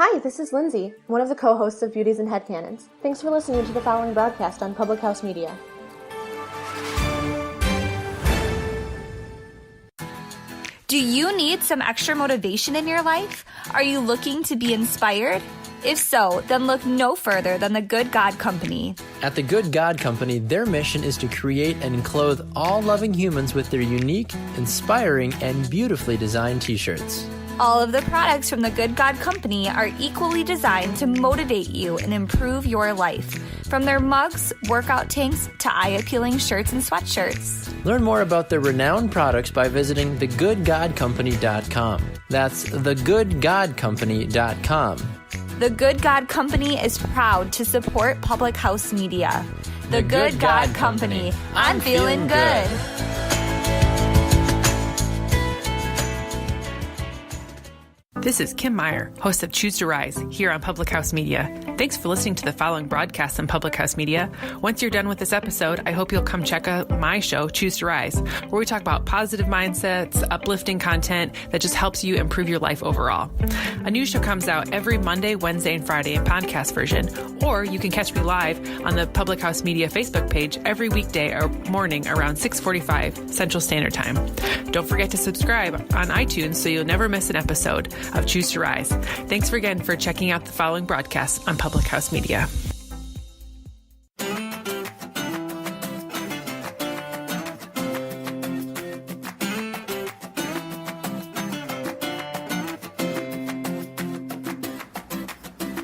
Hi, this is Lindsay, one of the co-hosts of Beauties and Headcanons. Thanks for listening to the following broadcast on Public House Media. Do you need some extra motivation in your life? Are you looking to be inspired? If so, then look no further than the Good God Company. At the Good God Company, their mission is to create and clothe all loving humans with their unique, inspiring, and beautifully designed t-shirts. All of the products from the Good God Company are equally designed to motivate you and improve your life. From their mugs, workout tanks, to eye-appealing shirts and sweatshirts. Learn more about their renowned products by visiting thegoodgodcompany.com. That's thegoodgodcompany.com. The Good God Company is proud to support Public House Media. The Good God Company. I'm feeling good. This is Kim Meyer, host of Choose to Rise, here on Public House Media. Thanks for listening to the following broadcast on Public House Media. Once you're done with this episode, I hope you'll come check out my show, Choose to Rise, where we talk about positive mindsets, uplifting content that just helps you improve your life overall. A new show comes out every Monday, Wednesday, and Friday in podcast version, or you can catch me live on the Public House Media Facebook page every weekday or morning around 6:45 Central Standard Time. Don't forget to subscribe on iTunes so you'll never miss an episode of Choose to Rise. Thanks again for checking out the following broadcast on Public House Media.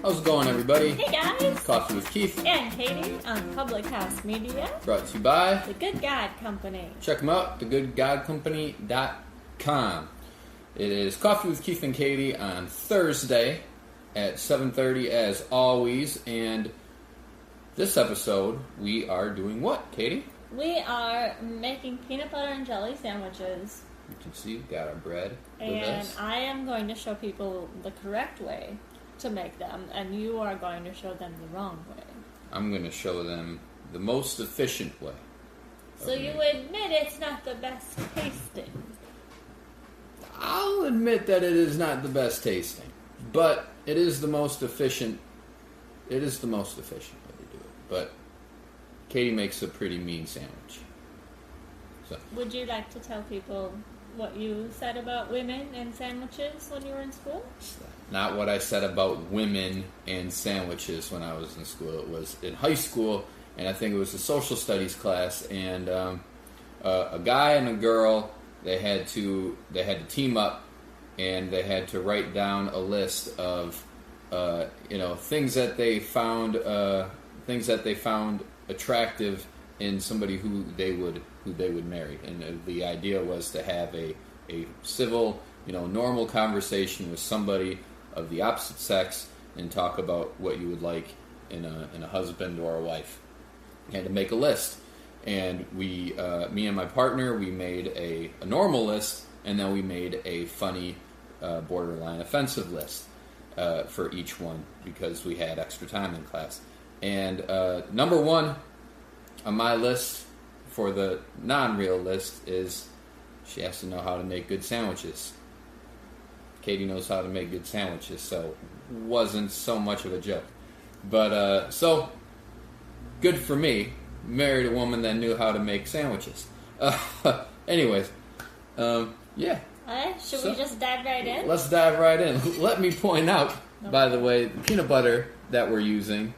How's it going, everybody? Hey guys! Coffee with Keith. And Katie on Public House Media. Brought to you by The Good God Company. Check them out, thegoodgodcompany.com. It is Coffee with Keith and Katie on Thursday at 7:30 as always. And this episode, we are doing what, Katie? We are making peanut butter and jelly sandwiches. You can see we've got our bread with And us. I am going to show people the correct way to make them. And you are going to show them the wrong way. I'm going to show them the most efficient way. So you admit it's not the best tasting. I'll admit that it is not the best tasting, but it is the most efficient. It is the most efficient way to do it. But Katie makes a pretty mean sandwich. So Would you like to tell people what you said about women and sandwiches when you were in school? not what I said about women and sandwiches when I was in school. It was in high school, and I think it was a social studies class, and a guy and a girl. They had to team up, and they had to write down a list of things that they found attractive in somebody who they would marry. And the idea was to have a civil, normal conversation with somebody of the opposite sex and talk about what you would like in a husband or a wife. You had to make a list. And me and my partner, we made a normal list, and then we made a funny, borderline offensive list for each one because we had extra time in class. And number one on my list for the non-real list is she has to know how to make good sandwiches. Katie knows how to make good sandwiches, so wasn't so much of a joke. But so good for me. Married a woman that knew how to make sandwiches. Anyways, yeah. Alright, should we just dive right in? Let's dive right in. Let me point out, by the way, the peanut butter that we're using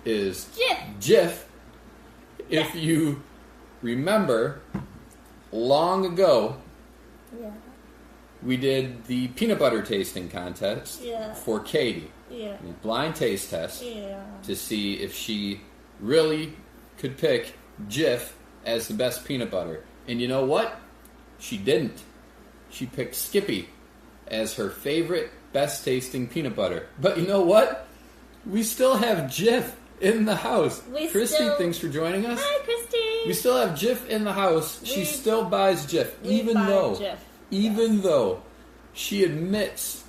is Jif. If you remember, long ago, we did the peanut butter tasting contest for Katie. Yeah. A blind taste test to see if she really could pick Jif as the best peanut butter. And you know what? She didn't. She picked Skippy as her favorite, best tasting peanut butter. But you know what? We still have Jif in the house. Christy, thanks for joining us. Hi, Christy. We still have Jif in the house. She still buys Jif, even though she admits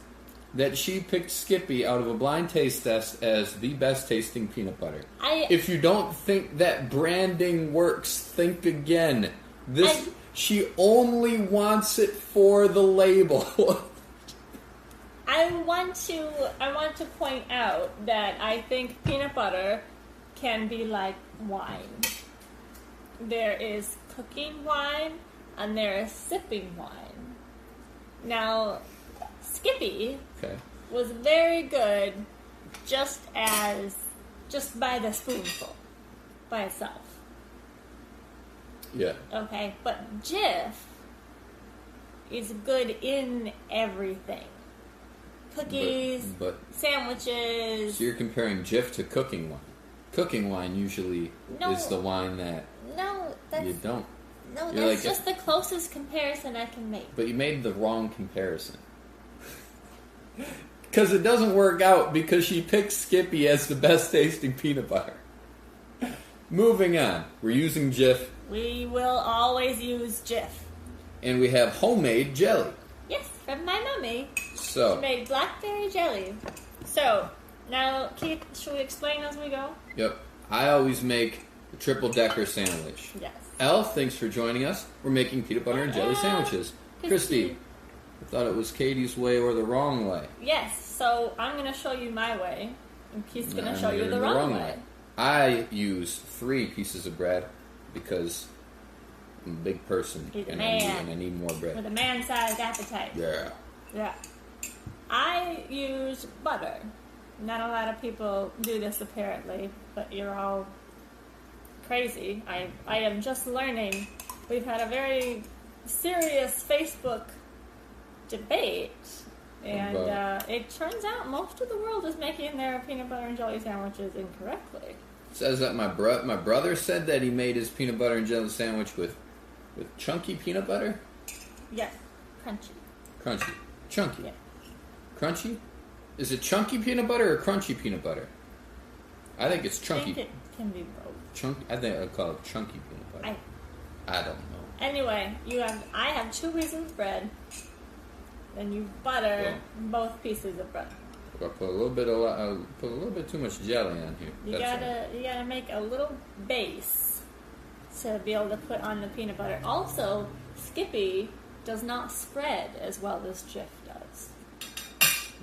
that she picked Skippy out of a blind taste test as the best tasting peanut butter. If you don't think that branding works, think again. She only wants it for the label. I want to point out that I think peanut butter can be like wine. There is cooking wine and there is sipping wine. Now, Skippy was very good just by the spoonful, by itself. Yeah. Okay, but Jif is good in everything. Cookies, but sandwiches. So you're comparing Jif to cooking wine. Cooking wine usually is the wine that you don't. No, You're that's just the closest comparison I can make. But you made the wrong comparison. Because it doesn't work out because she picked Skippy as the best tasting peanut butter. Moving on. We're using Jif. We will always use Jif. And we have homemade jelly. Yes, from my mummy. So she made blackberry jelly. So, now, Keith, should we explain as we go? Yep. I always make a triple-decker sandwich. Yes. Elle, thanks for joining us. We're making peanut butter and jelly sandwiches. Christy, I thought it was Katie's way or the wrong way. Yes, so I'm going to show you my way, and Keith's going to show you the wrong way. I use 3 pieces of bread because I'm a big person and I need more bread. With a man-sized appetite. Yeah. Yeah. I use butter. Not a lot of people do this apparently, but you're all crazy. I am just learning. We've had a very serious Facebook debate, and it turns out most of the world is making their peanut butter and jelly sandwiches incorrectly. It says that my brother said that he made his peanut butter and jelly sandwich with chunky peanut butter? Yes. Crunchy. Crunchy. Chunky. Yeah. Crunchy? Is it chunky peanut butter or crunchy peanut butter? I think it's chunky. I think it can be both. Chunky. I think I'd call it chunky peanut butter. I don't know. Anyway, I have 2 pieces of bread. Then you butter both pieces of bread. I put a little bit too much jelly on here. You gotta make a little base to be able to put on the peanut butter. Also, Skippy does not spread as well as Jif does.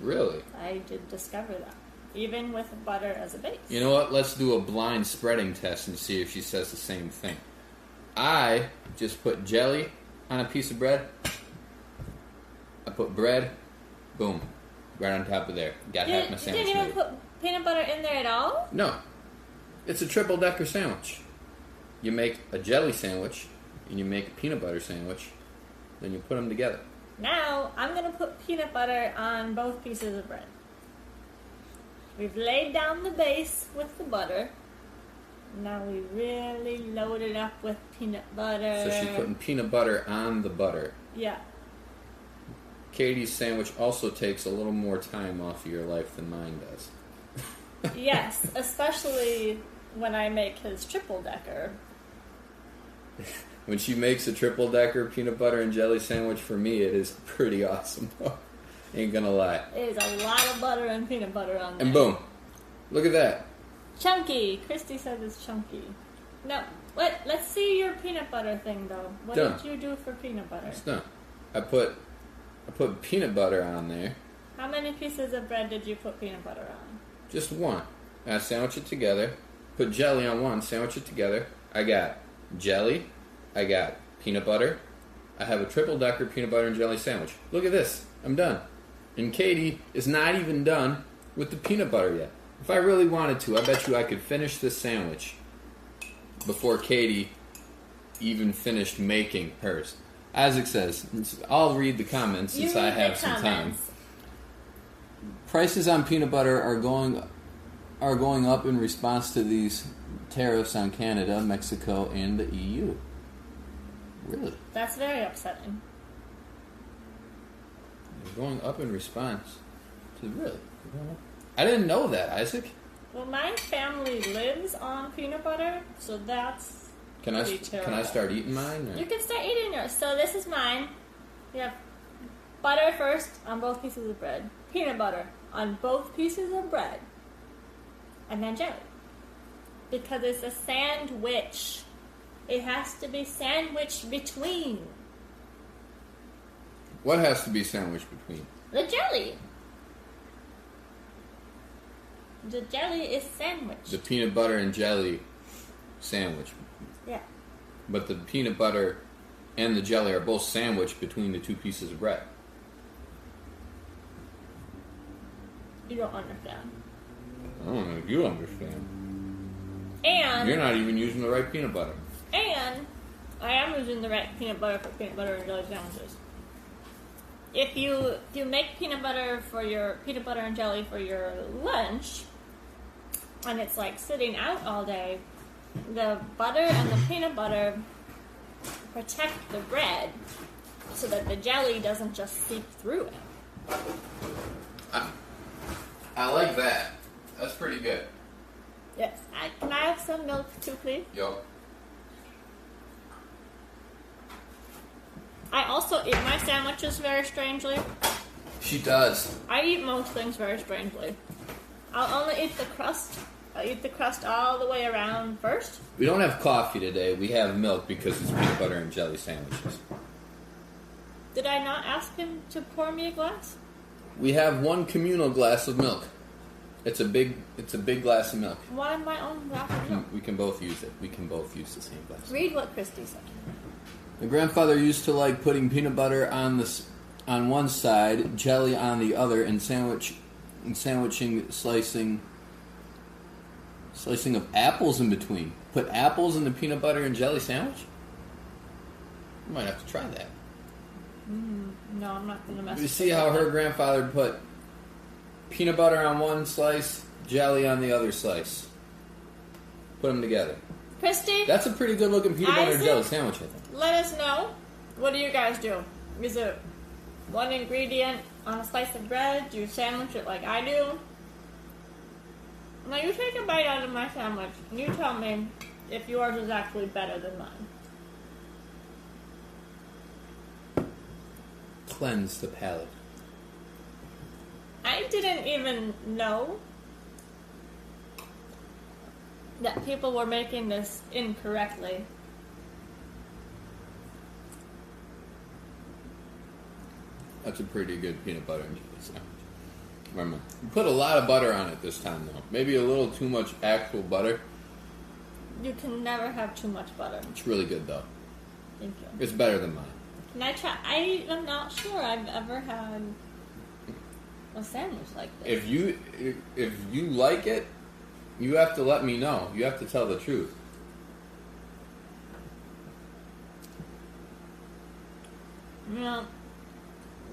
Really? I did discover that. Even with butter as a base. You know what? Let's do a blind spreading test and see if she says the same thing. I just put jelly on a piece of bread. I put bread, boom, right on top of there. Got half my sandwich. You didn't even put peanut butter in there at all? No. It's a triple-decker sandwich. You make a jelly sandwich, and you make a peanut butter sandwich, then you put them together. Now, I'm going to put peanut butter on both pieces of bread. We've laid down the base with the butter. Now we really load it up with peanut butter. So she's putting peanut butter on the butter. Yeah. Katie's sandwich also takes a little more time off of your life than mine does. Yes, especially when I make his triple-decker. When she makes a triple-decker peanut butter and jelly sandwich for me, it is pretty awesome. Ain't gonna lie. It is a lot of butter and peanut butter on there. And boom. Look at that. Chunky. Christy said it's chunky. No, let's see your peanut butter thing, though. What Done. did you do for peanut butter? It's done. I put peanut butter on there. How many pieces of bread did you put peanut butter on? Just one. I sandwich it together. Put jelly on one. Sandwich it together. I got jelly. I got peanut butter. I have a triple-decker peanut butter and jelly sandwich. Look at this. I'm done. And Katie is not even done with the peanut butter yet. If I really wanted to, I bet you I could finish this sandwich before Katie even finished making hers. Isaac says, I'll read the comments since I have some time. Prices on peanut butter are going up in response to these tariffs on Canada, Mexico, and the EU. Really? That's very upsetting. They're going up in response to really? I didn't know that, Isaac. Well, my family lives on peanut butter, so that's Can I start eating mine? Or? You can start eating yours. So this is mine. You have butter first on both pieces of bread. Peanut butter on both pieces of bread. And then jelly. Because it's a sandwich. It has to be sandwiched between. What has to be sandwiched between? The jelly. The jelly is sandwiched. The peanut butter and jelly sandwich. Yeah. But the peanut butter and the jelly are both sandwiched between the two pieces of bread. You don't understand. I don't know if you understand. And You're not even using the right peanut butter. And I am using the right peanut butter for peanut butter and jelly sandwiches. If you make peanut butter and jelly for your lunch, and it's like sitting out all day, the butter and the peanut butter protect the bread so that the jelly doesn't just seep through it. I like that. That's pretty good. Yes. Can I have some milk too, please? Yo. I also eat my sandwiches very strangely. She does. I eat most things very strangely. I'll only eat the crust. I'll eat the crust all the way around first. We don't have coffee today. We have milk because it's peanut butter and jelly sandwiches. Did I not ask him to pour me a glass? We have one communal glass of milk. It's a big glass of milk. Why my own glass of milk? We can both use it. We can both use the same glass. Read what Christy said. My grandfather used to like putting peanut butter on one side, jelly on the other, and slicing of apples in between. Put apples in the peanut butter and jelly sandwich? You might have to try that. No, I'm not going to mess with it. You see how her grandfather put peanut butter on one slice, jelly on the other slice. Put them together. Christy? That's a pretty good looking peanut butter and Isaac, jelly sandwich, I think. Let us know. What do you guys do? Is it one ingredient on a slice of bread? Do you sandwich it like I do? Now you take a bite out of my sandwich and you tell me if yours is actually better than mine. Cleanse the palate. I didn't even know that people were making this incorrectly. That's a pretty good peanut butter and jelly sandwich. Remember, you put a lot of butter on it this time, though. Maybe a little too much actual butter. You can never have too much butter. It's really good, though. Thank you. It's better than mine. Can I try? I am not sure I've ever had a sandwich like this. If you like it, you have to let me know. You have to tell the truth. You know,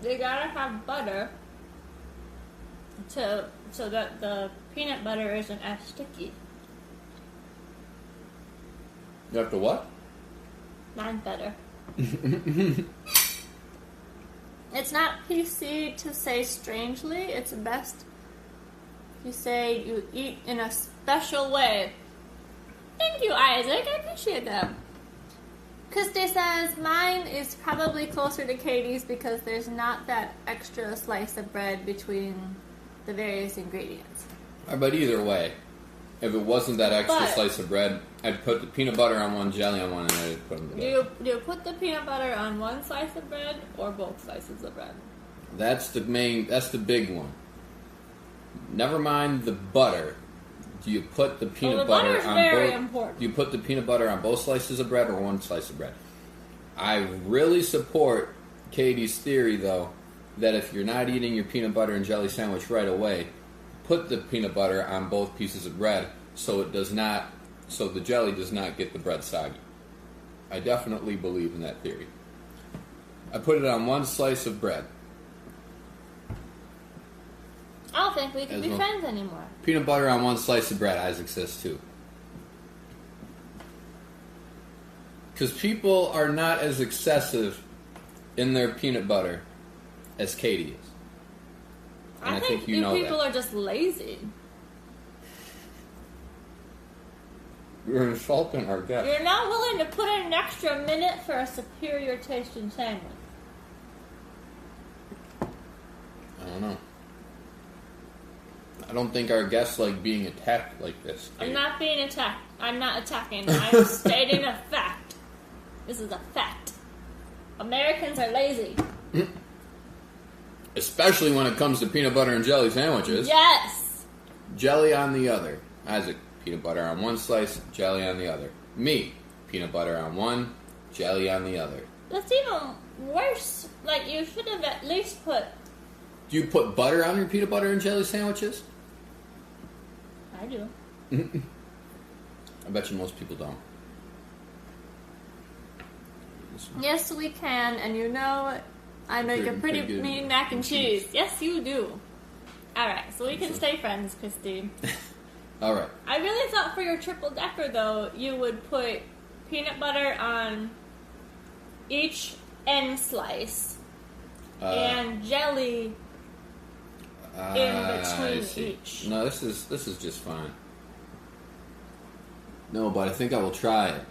you gotta have butter so that the peanut butter isn't as sticky. You have to what? Mine's better. It's not PC to say strangely. It's best if you say you eat in a special way. Thank you, Isaac. I appreciate that. Christy says mine is probably closer to Katie's because there's not that extra slice of bread between the various ingredients. But either way, if it wasn't that extra slice of bread, I'd put the peanut butter on one, jelly on one, and I'd put them together. Do you put the peanut butter on one slice of bread or both slices of bread? That's the big one. Never mind the butter. Do you put the peanut butter on very both? important. Do you put the peanut butter on both slices of bread or one slice of bread? I really support Katie's theory, though, that if you're not eating your peanut butter and jelly sandwich right away, put the peanut butter on both pieces of bread so the jelly does not get the bread soggy. I definitely believe in that theory. I put it on one slice of bread. I don't think we can be friends anymore. Peanut butter on one slice of bread, Isaac says too. Because people are not as excessive in their peanut butter as Katie is. And I think you know people that. are just lazy. You're insulting our guest. You're not willing to put in an extra minute for a superior tasting sandwich. I don't know. I don't think our guests like being attacked like this. Katie. I'm not being attacked. I'm not attacking. I'm stating a fact. This is a fact. Americans are lazy. Especially when it comes to peanut butter and jelly sandwiches. Yes. jelly on the other. Isaac, peanut butter on one slice, jelly on the other. Me, peanut butter on one, jelly on the other. That's even worse. Like, you should have at least put... Do you put butter on your peanut butter and jelly sandwiches? I do. I bet you most people don't. Yes, we can, and you know I make a pretty mean mac and cheese. Yes, you do. Alright, so we can stay friends, Christine. Alright. I really thought for your triple decker, though, you would put peanut butter on each end slice and jelly in between each. No, this is just fine. No, but I think I will try it.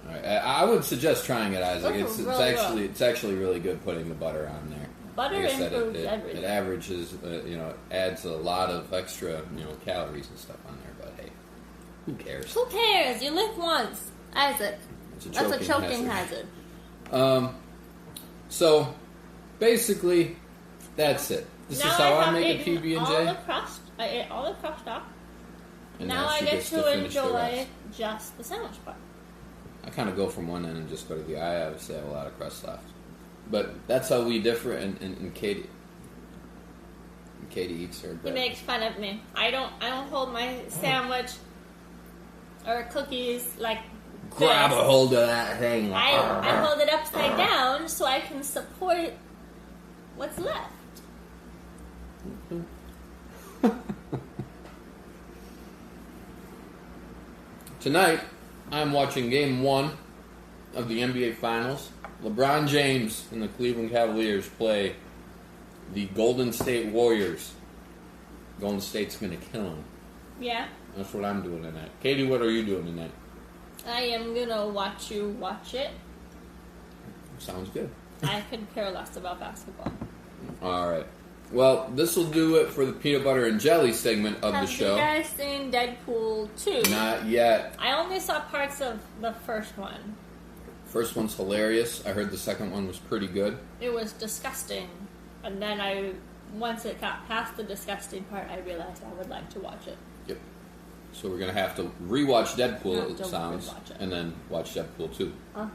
All right. I would suggest trying it, Isaac. It's actually really good putting the butter on there. Butter like I said, improves everything. It averages, adds a lot of extra, calories and stuff on there. But hey, who cares? Who cares? You live once, Isaac. That's a choking hazard. So basically, that's it. This is how I make a PB&J. I ate all the crust off. And now I she get gets to finish the enjoy rest. just the sandwich part. I kind of go from one end and just go to the eye. I obviously have a lot of crust left. But that's how we differ, and Katie eats her bread. He makes fun of me. I don't hold my sandwich or cookies like Grab this. a hold of that thing. I hold it upside down so I can support what's left. Tonight, I'm watching Game 1 of the NBA Finals. LeBron James and the Cleveland Cavaliers play the Golden State Warriors. Golden State's going to kill them. Yeah. That's what I'm doing tonight. Katie, what are you doing tonight? I am gonna watch you watch it. Sounds good. I could care less about basketball. All right. Well, this will do it for the peanut butter and jelly segment of the show. Have you guys seen Deadpool 2? Not yet. I only saw parts of the first one. First one's hilarious. I heard the second one was pretty good. It was disgusting. And then once it got past the disgusting part, I realized I would like to watch it. Yep. So we're going to have to rewatch Deadpool, it sounds, and then watch Deadpool 2. Uh-huh.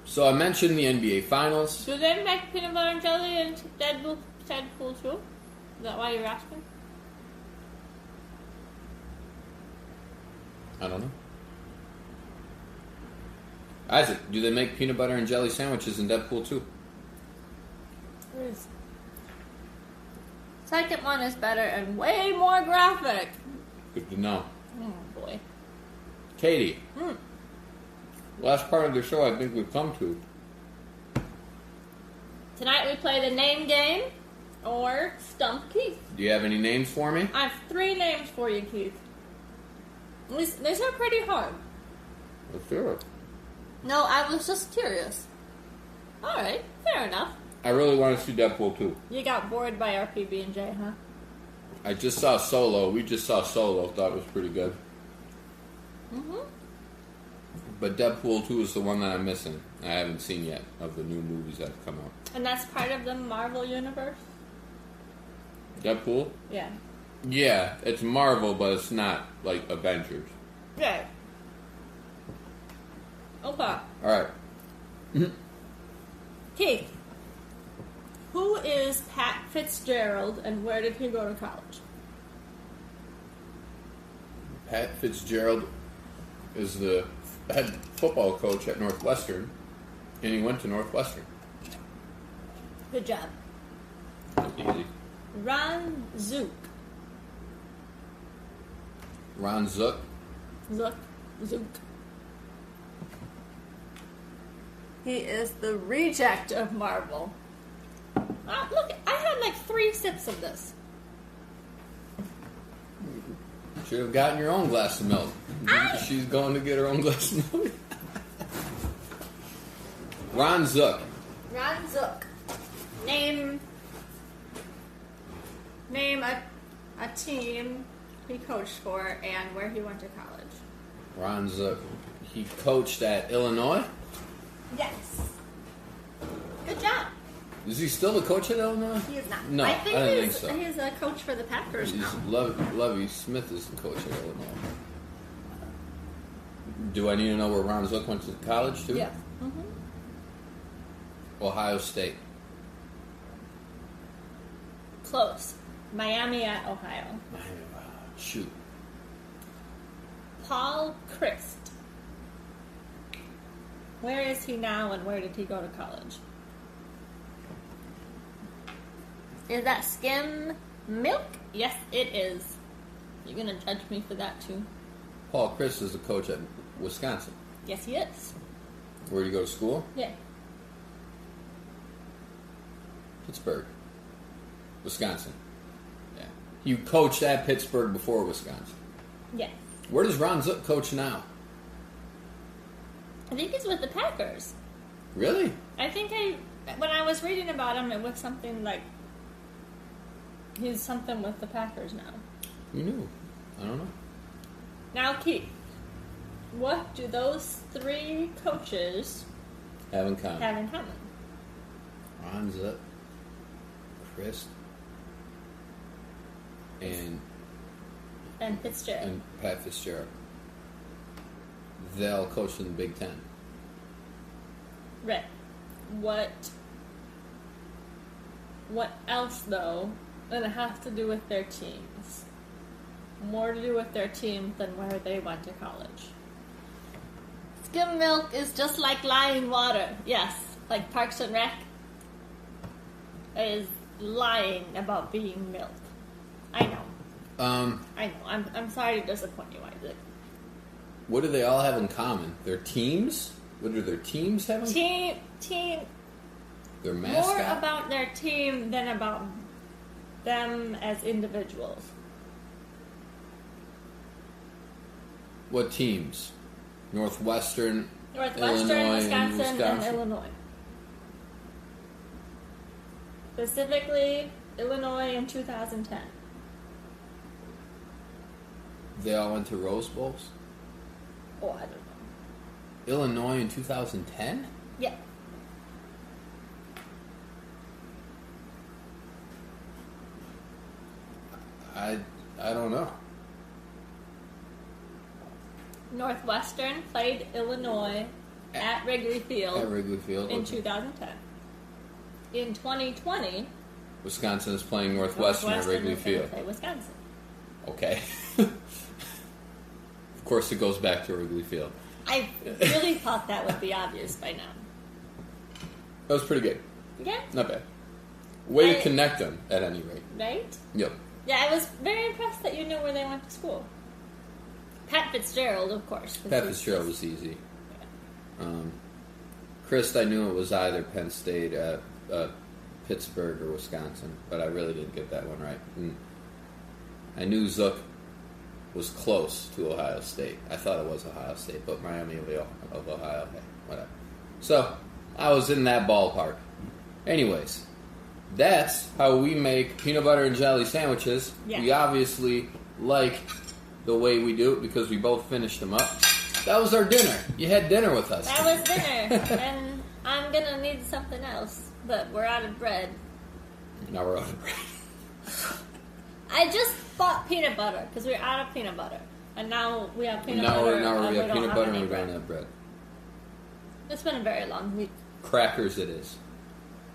So I mentioned the NBA Finals. Do they make peanut butter and jelly in Deadpool 2? Is that why you're asking? I don't know. Isaac, do they make peanut butter and jelly sandwiches in Deadpool 2? Second one is better and way more graphic. Good to know. Oh, boy. Katie. Last part of the show I think we've come to. Tonight we play the name game or Stump Keith. Do you have any names for me? I have 3 names for you, Keith. These are pretty hard. Let's hear it. No, I was just curious. Alright, fair enough. I really want to see Deadpool 2. You got bored by our PB&J, huh? I just saw Solo. We just saw Solo. Thought it was pretty good. Mm-hmm. But Deadpool 2 is the one that I'm missing. I haven't seen yet of the new movies that have come out. And that's part of the Marvel Universe? Deadpool? Yeah. Yeah, it's Marvel, but it's not like Avengers. Yeah. Okay. Alright. Keith, who is Pat Fitzgerald and where did he go to college? Pat Fitzgerald is the head football coach at Northwestern, and he went to Northwestern. Good job. Easy. Ron Zook. Ron Zook. Zook. He is the reject of Marvel. Look, I had like 3 sips of this. Should have gotten your own glass of milk. She's going to get her own glass of milk. Ron Zook. Ron Zook. Name a team he coached for and where he went to college. Ron Zook. He coached at Illinois. Yes. Good job. Is he still the coach at Illinois? He is not. No, I didn't think so. He's a coach for the Packers now. Lovey Smith is the coach at Illinois. Do I need to know where Ron Zook went to college too? Yeah. Mm-hmm. Ohio State. Close. Miami at Ohio. Shoot. Paul Christ. Where is he now and where did he go to college? Is that skim milk? Yes, it is. You're going to judge me for that too. Paul Christ is the coach at Wisconsin. Yes, he is. Where did he go to school? Yeah. Pittsburgh. Wisconsin. Yeah. You coached at Pittsburgh before Wisconsin. Yes. Where does Ron Zook coach now? I think he's with the Packers. Really? I think when I was reading about him, it was something like he's something with the Packers now. You knew. I don't know. Now, Keith, what do those three coaches Have in common. have in common? Ron Zook, Chris, and Fitzgerald. and Pat Fitzgerald. They all coached in the Big Ten. Right. What else, though, and it has to do with their teams? More to do with their team than where they went to college. Skim milk is just like lying water. Yes, like Parks and Rec is lying about being milk. I know. I know. I'm sorry to disappoint you, Isaac. What do they all have in common? Their teams? What do their teams have in common? Team. Their mascot? More about their team than about them as individuals. What teams? Northwestern, Northwestern, Illinois, Wisconsin, and Illinois. Specifically, Illinois in 2010. They all went to Rose Bowls? Oh, I don't know. Illinois in 2010? Yeah. I don't know. Northwestern played Illinois at Wrigley Field, At Wrigley Field. in okay. 2010. In 2020, Wisconsin is playing Northwestern at Wrigley is going to Field. play Wisconsin. Okay. Of course it goes back to Wrigley Field. I really thought that would be obvious by now. That was pretty good. Yeah, Not bad. Way to connect them, at any rate. right? Yep. Yeah, I was very impressed that you knew where they went to school. Pat Fitzgerald, of course. Pat Fitzgerald was easy. Chris, I knew it was either Penn State, Pittsburgh, or Wisconsin, but I really didn't get that one right. I knew Zook was close to Ohio State. I thought it was Ohio State, but Miami of Ohio, hey, whatever. So, I was in that ballpark. Anyways, that's how we make peanut butter and jelly sandwiches. Yeah. We obviously like the way we do it because we both finished them up. That was our dinner. You had dinner with us. That was dinner, and I'm gonna need something else, but we're out of bread. Now we're out of bread. I just bought peanut butter because we're out of peanut butter, and now we have peanut butter. Now we and have don't peanut butter any and we bread. don't have bread. It's been a very long week. Crackers it is.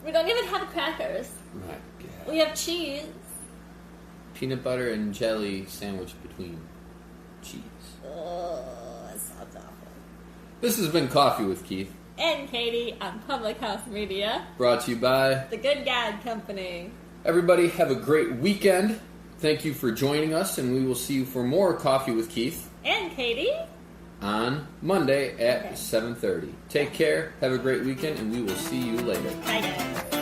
We don't even have crackers. My God. We have cheese. Peanut butter and jelly sandwich between cheese. Oh, that sounds awful. This has been Coffee with Keith, And Katie on Public House Media, brought to you by the Good God Company. everybody. Have a great weekend. Thank you for joining us, and we will see you for more Coffee with Keith And Katie. on Monday at Okay. 7:30. Take care, have a great weekend, and we will see you later. Bye, guys.